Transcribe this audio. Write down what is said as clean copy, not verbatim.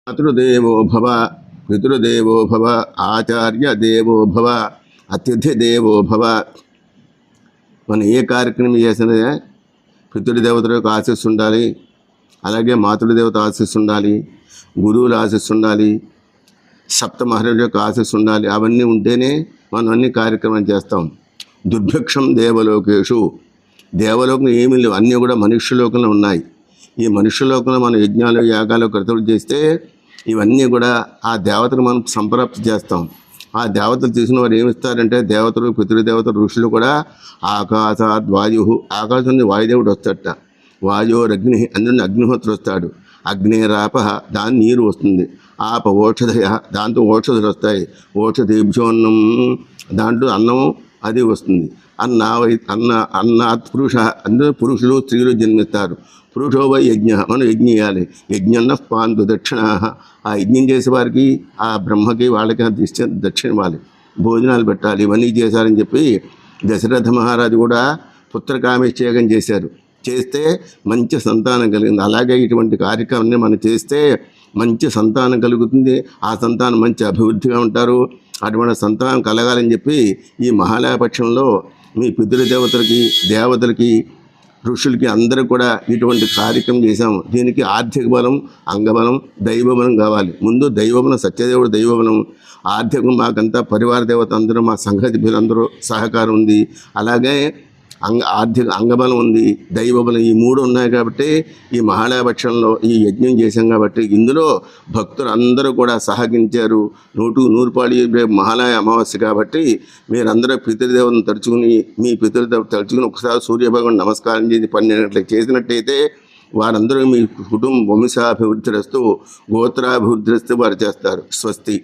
మాతృదేవో భవ, పితృదేవో భవ, ఆచార్య దేవో భవ, అతిథి దేవో భవ. మనం ఏ కార్యక్రమం చేసినా పితృదేవతల యొక్క ఆశీస్సు ఉండాలి, అలాగే మాతృదేవత ఆశీస్సు ఉండాలి, గురువుల ఆశీస్సు ఉండాలి, సప్త మహర్షుల యొక్క ఆశీస్సు ఉండాలి. అవన్నీ ఉంటేనే మనం అన్ని కార్యక్రమాలు చేస్తాం. దుర్భిక్షం దేవలోకేషు, దేవలోకం ఏమీ లేవు, అన్నీ కూడా మనుష్యలోకంలో ఉన్నాయి. ఈ మనుష్యలోకంలో మనం యజ్ఞాలు యాగాలు క్రతువులు చేస్తే ఇవన్నీ కూడా ఆ దేవతను మనం సంప్రాప్తి చేస్తాం. ఆ దేవతలు తీసిన వారు ఏమిస్తారంటే దేవతలు, పితృదేవతలు, ఋషులు కూడా ఆకాశాద్ వాయు, ఆకాశం నుండి వాయుదేవుడు వస్తాడట. వాయోరగ్ని, అందులో అగ్నిహోత్రుడు వస్తాడు. అగ్నేరాప, దాని నీరు వస్తుంది. ఆప ఓషధయ, దాంతో ఓషధులు వస్తాయి. ఓషధీభ్యోన్నం, దాంట్లో అన్నము అది వస్తుంది. అన్నాత్ పురుష, అందులో పురుషులు స్త్రీలు జన్మిస్తారు. పురుషో వై యజ్ఞ, మనం యజ్ఞం చేయాలి. యజ్ఞన్న పాంతు దక్షిణ, ఆ యజ్ఞం చేసే వారికి ఆ బ్రహ్మకి వాళ్ళకి దక్షిణ ఇవ్వాలి, భోజనాలు పెట్టాలి. ఇవన్నీ చేశారని చెప్పి దశరథ మహారాజు కూడా పుత్రకామేష్యాగం చేశారు. చేస్తే మంచి సంతానం కలిగింది. అలాగే ఇటువంటి కార్యక్రమాన్ని మనం చేస్తే మంచి సంతానం కలుగుతుంది. ఆ సంతానం మంచి అభివృద్ధిగా ఉంటారు. అటువంటి సంతానం కలగాలని చెప్పి ఈ మహాలయపక్షంలో మీ పితృదేవతలకి, దేవతలకి, ఋషులకి అందరూ కూడా ఇటువంటి కార్యక్రమం చేశాము. దీనికి ఆర్థిక బలం, అంగబలం, దైవబలం కావాలి. ముందు దైవబలం, సత్యదేవుడు దైవబలం. ఆర్థికం మాకంతా పరివార దేవత అందరూ, మా సంఘ సభ్యులందరూ సహకారం ఉంది. అలాగే ఆర్థిక అంగబలం ఉంది, దైవబలం, ఈ మూడు ఉన్నాయి. కాబట్టి ఈ మహాలయపక్షంలో ఈ యజ్ఞం చేశాం. కాబట్టి ఇందులో భక్తులు అందరూ కూడా సహకరించారు. 100 పాడి మహాలయ అమావాస్య కాబట్టి మీరందరూ పితృదేవతను తలుచుకుని, మీ పితృదేవత తలుచుకుని ఒకసారి సూర్యభగవాన్ నమస్కారం చేసి 12 గంటలకు చేసినట్టయితే వారందరూ మీ కుటుంబ వంశాభివృద్ధిరస్తూ, గోత్రాభివృద్ధిరస్తూ వారు చేస్తారు. స్వస్తి.